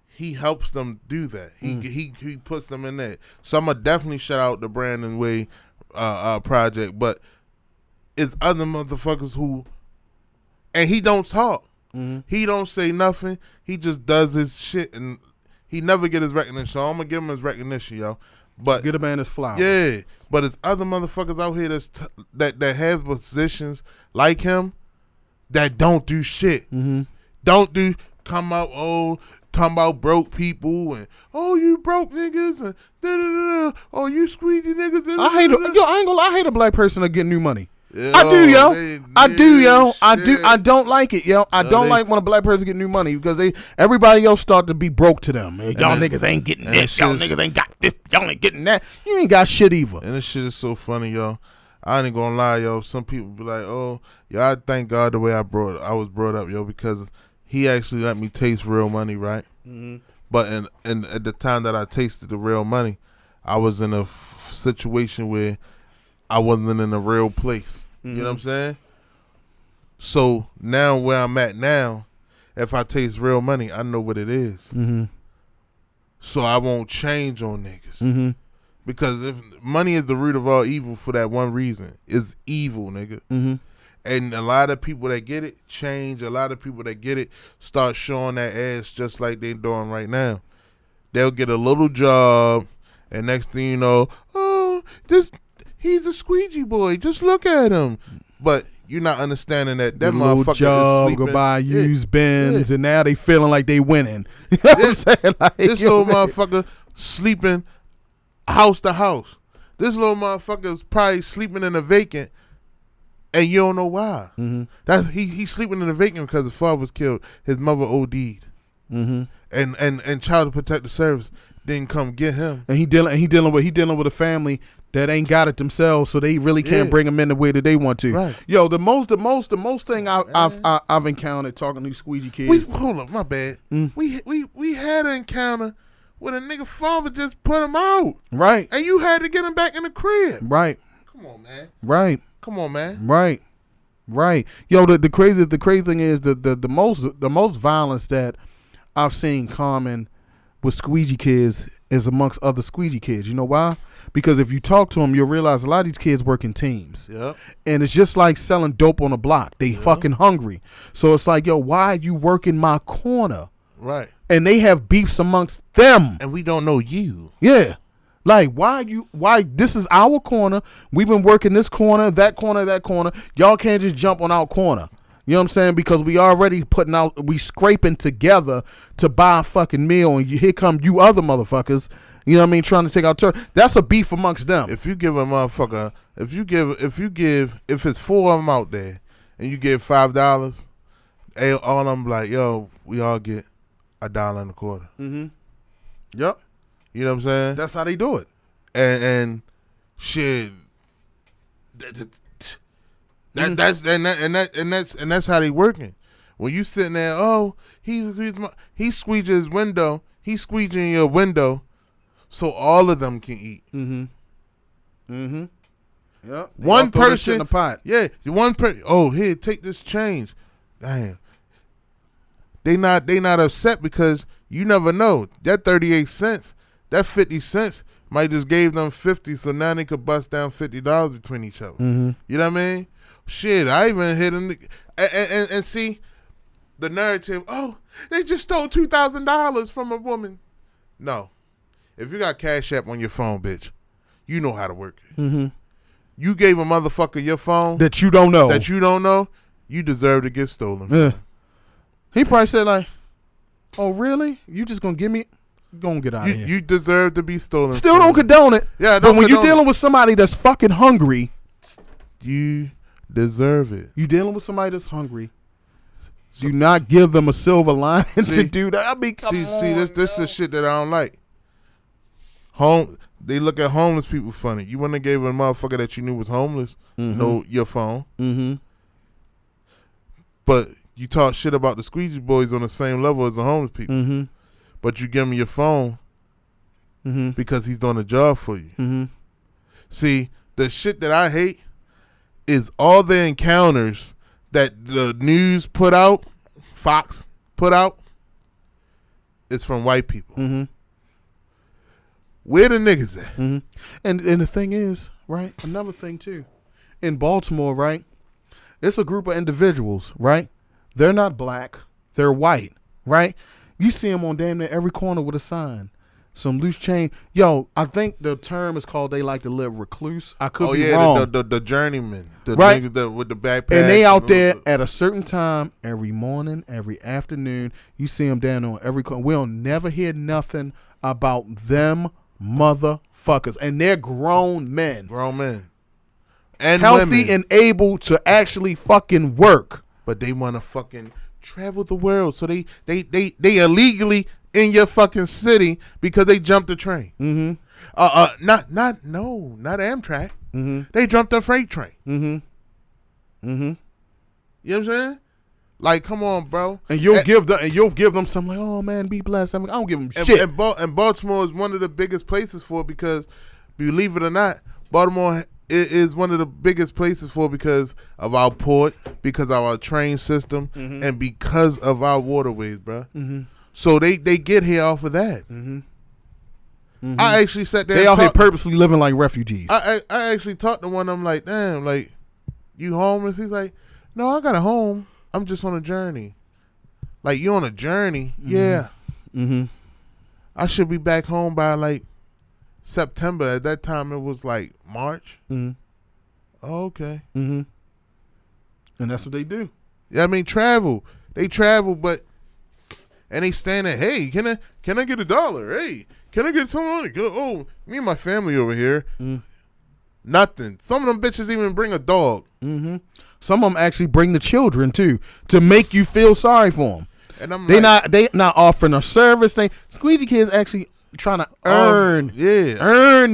he helps them do that. He puts them in there. So I'm gonna definitely shout out the Brandon Way project, but it's other motherfuckers who, and he don't talk. Mm-hmm. He don't say nothing. He just does his shit, and he never get his recognition. So I'm gonna give him his recognition, yo. But get a man his flowers. Yeah, but it's other motherfuckers out here that have positions like him that don't do shit. Mm-hmm. Don't come out talking about broke people and you broke niggas and you squeegee niggas. I ain't gonna lie, I hate a black person that get new money. I do, yo. I do, yo. I do. I don't like it, yo. I don't like when a black person get new money because everybody else start to be broke to them. Y'all niggas ain't getting this. Y'all niggas ain't got this. Y'all ain't getting that. You ain't got shit either. And this shit is so funny, yo. I ain't gonna lie, yo. Some people be like, "Oh, yo, I thank God the way I was brought up, yo, because He actually let me taste real money, right?" Mm-hmm. But in at the time that I tasted the real money, I was in a situation where I wasn't in a real place. Mm-hmm. You know what I'm saying? So now where I'm at now, if I taste real money, I know what it is. Mm-hmm. So I won't change on niggas. Mm-hmm. Because if money is the root of all evil for that one reason, it's evil, nigga. Mm-hmm. And a lot of people that get it change. A lot of people that get it start showing that ass just like they doing right now. They'll get a little job, and next thing you know, oh, he's a squeegee boy. Just look at him. But you're not understanding that motherfucker job, is sleeping. Go buy used bins, and now they feeling like they winning. You know what I'm saying? Like, this little motherfucker sleeping house to house. This little motherfucker is probably sleeping in a vacant, and you don't know why. Mm-hmm. That's he's sleeping in a vacant because his father was killed. His mother OD'd. Mm-hmm. And Child Protective Service didn't come get him. And he dealing with a family that ain't got it themselves, so they really can't bring him in the way that they want to. Right. Yo, the most thing I've encountered talking to these squeegee kids. Hold up, my bad. We had an encounter where a nigga father just put him out. Right. And you had to get him back in the crib. Right. Come on, man. Right. Come on, man. Right. Right. Yo, the crazy thing is the most violence that I've seen common with squeegee kids is amongst other squeegee kids. You know why? Because if you talk to them, you'll realize a lot of these kids work in teams. Yep. And it's just like selling dope on a block. They fucking hungry. So it's like, yo, why are you working my corner? Right. And they have beefs amongst them. And we don't know you. Yeah. Like, why this is our corner. We've been working this corner, that corner, that corner. Y'all can't just jump on our corner. You know what I'm saying? Because we already we scraping together to buy a fucking meal, and here come you other motherfuckers, you know what I mean, trying to take our turn. That's a beef amongst them. If you give a motherfucker, if it's 4 of them out there, and you give $5, all of them like, yo, we all get $1.25. Mm-hmm. Yep. You know what I'm saying? That's how they do it. And shit. That's how they working. When you sitting there, oh, he's squeegeing his window. He's squeegeing your window, so all of them can eat. Mm-hmm. Mm-hmm. Yep. One person in the pot. Yeah. One person. Oh, here, take this change. Damn. They not upset because you never know. That 38 cents, that 50 cents might just gave them 50, so now they could bust down $50 between each other. Mm-hmm. You know what I mean? Shit, I even hit them and see the narrative. Oh, they just stole $2,000 from a woman. No, if you got Cash App on your phone, bitch, you know how to work it. Mm-hmm. You gave a motherfucker your phone that you don't know. You deserve to get stolen. Yeah. He probably said like, "Oh, really? You just gonna give me? Gonna get out of here. You deserve to be stolen." Still don't condone it. Yeah, but when you're dealing with somebody that's fucking hungry, you deserve it. You dealing with somebody that's hungry. Do not give them a silver lining to do that. I mean, this is shit that I don't like. They look at homeless people funny. You wouldn't have gave a motherfucker that you knew was homeless your phone. Mm-hmm. But you talk shit about the squeegee boys on the same level as the homeless people. Mm-hmm. But you give him your phone because he's doing a job for you. Mm-hmm. See, the shit that I hate is all the encounters that the news put out, Fox put out, is from white people. Mm-hmm. Where the niggas at? Mm-hmm. And the thing is, right, another thing too, in Baltimore, right, it's a group of individuals, right? They're not black, they're white, right? You see them on damn near every corner with a sign. Some loose chain. Yo, I think the term is called they like to live recluse. I could be wrong. The journeyman. The right? niggas with the backpack. And they out there at a certain time, every morning, every afternoon. You see them down on every corner. We'll never hear nothing about them motherfuckers. And they're grown men. Grown men. and healthy women. and able to actually fucking work. But they want to fucking travel the world. So they illegally in your fucking city because they jumped the train. Mm-hmm. Not Amtrak. Mm-hmm. They jumped the freight train. Mm-hmm. Mm-hmm. You know what I'm saying? Like, come on, bro. And you'll give them something like, oh man, be blessed. I don't give them shit. And Baltimore is one of the biggest places for it because, believe it or not, Baltimore is one of the biggest places for it because of our port, because of our train system, mm-hmm. and because of our waterways, bro. Mm-hmm. So they get here off of that. Mm-hmm. Mm-hmm. I actually sat there. They out here purposely living like refugees. I actually talked to one of them like, damn, like, you homeless? He's like, no, I got a home. I'm just on a journey. Like, you on a journey? Mm-hmm. Yeah. Mm-hmm. I should be back home by like September. At that time, it was like March. Mm-hmm. Oh, okay. Mm-hmm. And that's what they do. Yeah, I mean, travel. They travel, but and they stand there. Hey, can I get $1? Hey, can I get some money? Oh, me and my family over here. Mm-hmm. Nothing. Some of them bitches even bring a dog. Mm-hmm. Some of them actually bring the children too to make you feel sorry for them. And I'm they not offering a service. Squeegee kids actually trying to earn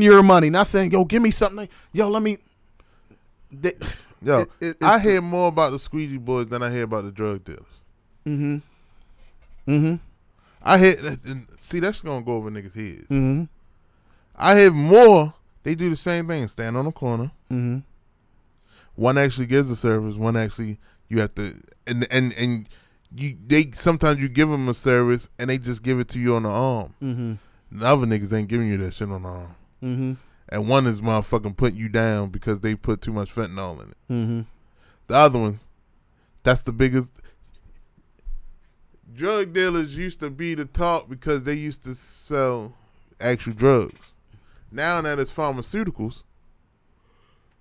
your money. Not saying, yo, give me something. Yo, let me. I hear more about the squeegee boys than I hear about the drug dealers. Mm-hmm. Mm-hmm. I hear. See, that's gonna go over niggas' heads. Mm-hmm. I hear more. They do the same thing. Stand on the corner. Mm-hmm. One actually gives the service. One actually you have to and they sometimes you give them a service and they just give it to you on the arm. Mm-hmm. The other niggas ain't giving you that shit on the arm. Mm-hmm. And one is motherfucking putting you down because they put too much fentanyl in it. Mm-hmm. The other one, that's the biggest. Drug dealers used to be the talk because they used to sell actual drugs. Now that it's pharmaceuticals,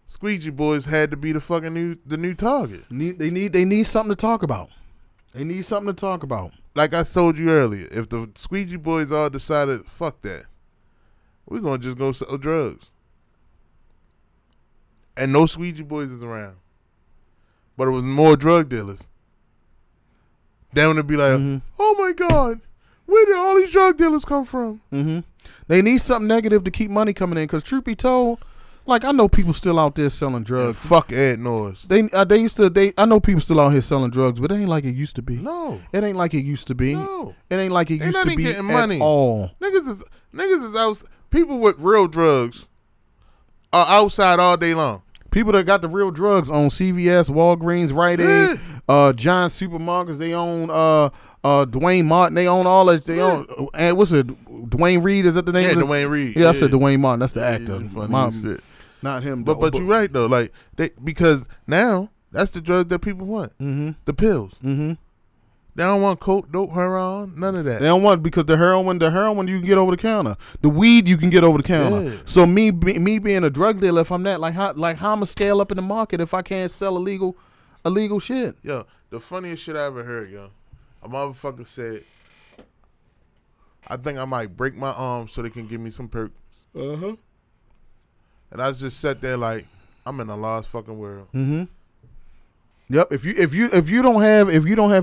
squeegee boys had to be the fucking new target. They need something to talk about. They need something to talk about. Like I told you earlier, if the squeegee boys all decided, fuck that, we're going to just go sell drugs. And no squeegee boys is around. But it was more drug dealers. Then would be like, mm-hmm. Oh my God, where did all these drug dealers come from? Mm-hmm. They need something negative to keep money coming in. Because truth be told, like I know people still out there selling drugs. Yeah, fuck Ed Norris. I know people still out here selling drugs, but it ain't like it used to be. No, it ain't like it used to be. No, it ain't like it used to be getting money at all. Niggas is out. People with real drugs are outside all day long. People that got the real drugs on CVS, Walgreens, Rite Aid, Giant Supermarkets. They own Dwayne Martin. They own all that. They own. And what's it? Dwayne Reed, is that the name? Yeah, of Dwayne Reed. Yeah, I said Dwayne Martin. That's the actor. Funny shit. Not him. But you're right though. Like because now that's the drug that people want. Mm-hmm. The pills. Mm-hmm. They don't want coke, dope, heroin, none of that. They don't want, because the heroin you can get over the counter. The weed you can get over the counter. Yeah. So me being a drug dealer, if I'm that, like how I'ma scale up in the market if I can't sell illegal shit? Yo, the funniest shit I ever heard, yo. A motherfucker said, I think I might break my arm so they can give me some perks. Uh-huh. And I just sat there like, I'm in a lost fucking world. Mm-hmm. Yep. If you don't have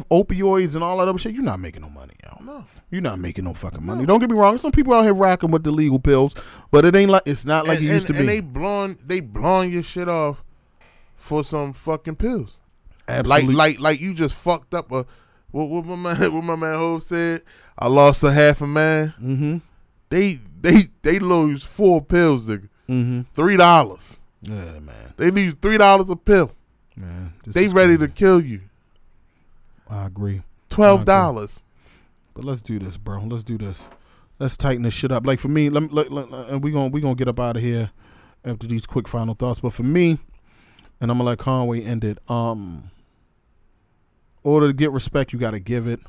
opioids and all that other shit, you're not making no money, yo. No. You're not making no fucking money. Don't get me wrong. Some people out here rocking with the legal pills, but it's not like it used to be. And they blowing your shit off for some fucking pills. Absolutely. Like you just fucked up what my man Hov said. I lost a half a man. Mm-hmm. They lose 4 pills, nigga. Mm-hmm. $3. Yeah, man. They lose $3 a pill. Man, they ready to kill you. I agree. $12. But let's do this, bro. Let's do this. Let's tighten this shit up. Like for me, and we gonna get up out of here after these quick final thoughts. But for me, and I'm gonna let Conway end it. Order to get respect, you gotta give it.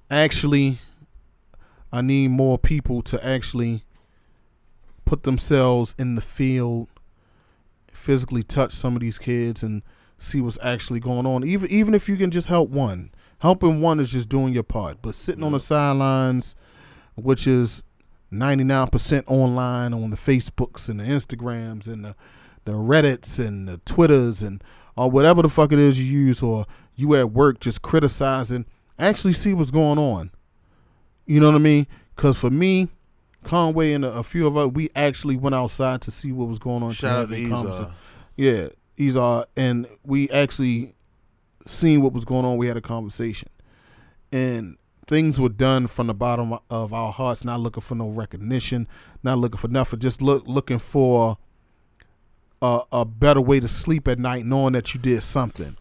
Actually, I need more people to actually put themselves in the field, physically touch some of these kids and see what's actually going on. Even if you can just help one. Helping one is just doing your part. But sitting on the sidelines, which is 99% online on the Facebooks and the Instagrams and the Reddits and the Twitters and or whatever the fuck it is you use, or you at work just criticizing, actually see what's going on. You know what I mean? Because for me, Conway and a few of us, we actually went outside to see what was going on. Shout out to Izar. Yeah, Izar. And we actually seen what was going on. We had a conversation. And things were done from the bottom of our hearts, not looking for no recognition, not looking for nothing, just looking for a better way to sleep at night, knowing that you did something.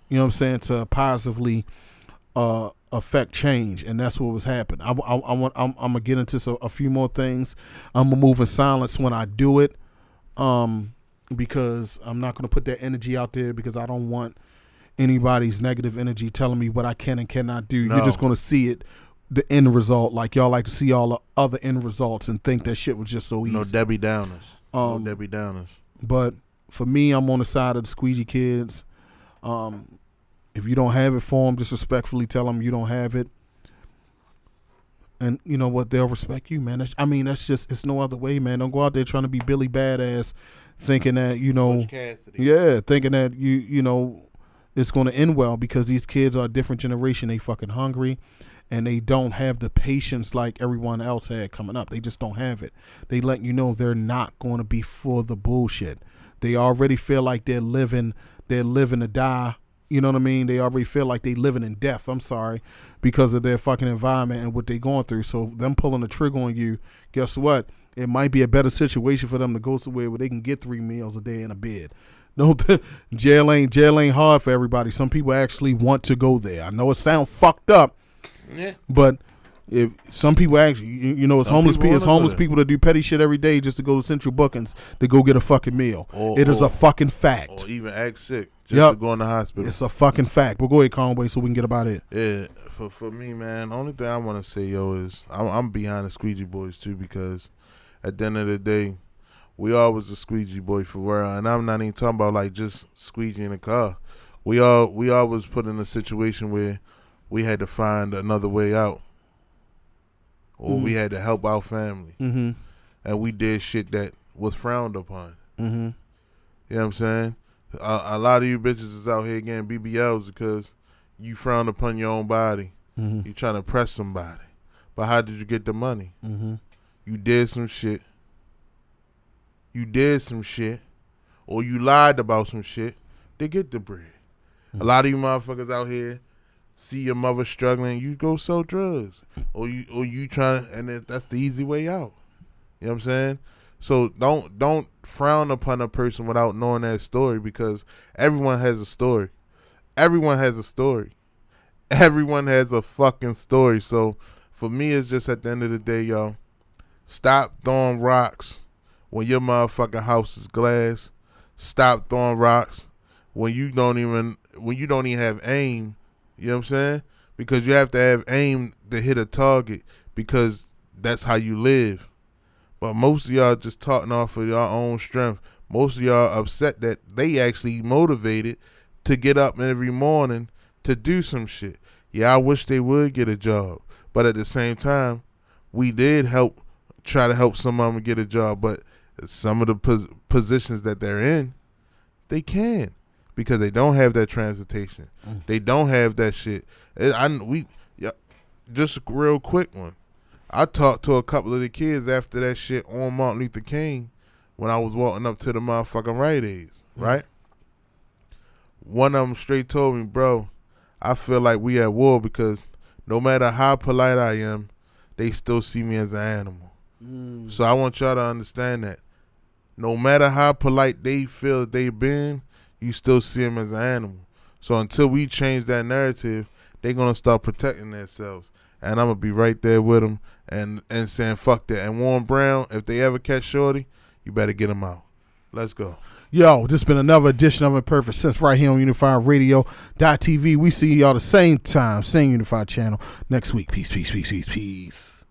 You know what I'm saying? To positively affect change, and that's what was happening. I'm gonna get into a few more things. I'm gonna move in silence when I do it, because I'm not gonna put that energy out there, because I don't want anybody's negative energy telling me what I can and cannot do. No. You're just gonna see it, the end result. Like y'all like to see all the other end results and think that shit was just so easy. No Debbie Downers. No Debbie Downers. But for me, I'm on the side of the squeegee kids. If you don't have it for them, just respectfully tell them you don't have it. And you know what? They'll respect you, man. That's just, it's no other way, man. Don't go out there trying to be Billy Badass thinking that, you know, thinking that you know, it's going to end well, because these kids are a different generation. They fucking hungry, and they don't have the patience like everyone else had coming up. They just don't have it. They letting you know they're not going to be for the bullshit. They already feel like they're living to die. You know what I mean? They already feel like they living in death, I'm sorry, because of their fucking environment and what they going through. So them pulling the trigger on you, guess what? It might be a better situation for them to go somewhere where they can get 3 meals a day in a bed. No, jail ain't hard for everybody. Some people actually want to go there. I know it sounds fucked up, yeah, but if some people actually, you know, it's homeless people that do petty shit every day just to go to Central Bookings to go get a fucking meal. It is a fucking fact. Or even act sick just to go in the hospital. It's a fucking fact. But go ahead, Conway, so we can get about it. Yeah, for me, man, the only thing I want to say, yo, is I'm behind the squeegee boys too, because at the end of the day, we all was a squeegee boy for real, and I'm not even talking about like just squeegee in the car. We all was put in a situation where we had to find another way out, or we had to help our family, and we did shit that was frowned upon. You know what I'm saying? A lot of you bitches is out here getting BBLs because you frown upon your own body. You trying to press somebody, but how did you get the money? You did some shit. Or you lied about some shit to get the bread. A lot of you motherfuckers out here see your mother struggling, you go sell drugs, or you trying, and that's the easy way out. You know what I'm saying? So don't frown upon a person without knowing that story, because everyone has a story. Everyone has a story. Everyone has a fucking story. So for me, it's just at the end of the day, y'all, stop throwing rocks when your motherfucking house is glass. Stop throwing rocks when you don't even have aim. You know what I'm saying? Because you have to have aim to hit a target, because that's how you live. But most of y'all just talking off of your own strength. Most of y'all upset that they actually motivated to get up every morning to do some shit. Yeah, I wish they would get a job. But at the same time, we did try to help some of them get a job. But some of the positions that they're in, they can't, because they don't have that transportation. They don't have that shit. Just a real quick one. I talked to a couple of the kids after that shit on Martin Luther King when I was walking up to the motherfucking Rite Aids, right? One of them straight told me, bro, I feel like we at war, because no matter how polite I am, they still see me as an animal. So I want y'all to understand that. No matter how polite they feel they've been, you still see them as an animal. So until we change that narrative, they're going to start protecting themselves. And I'm going to be right there with them and saying, fuck that. And Warren Brown, if they ever catch Shorty, you better get him out. Let's go. Yo, this has been another edition of Imperfect Sense right here on Unified Radio.tv. We see y'all the same time, same Unified channel next week. Peace, peace, peace, peace, peace.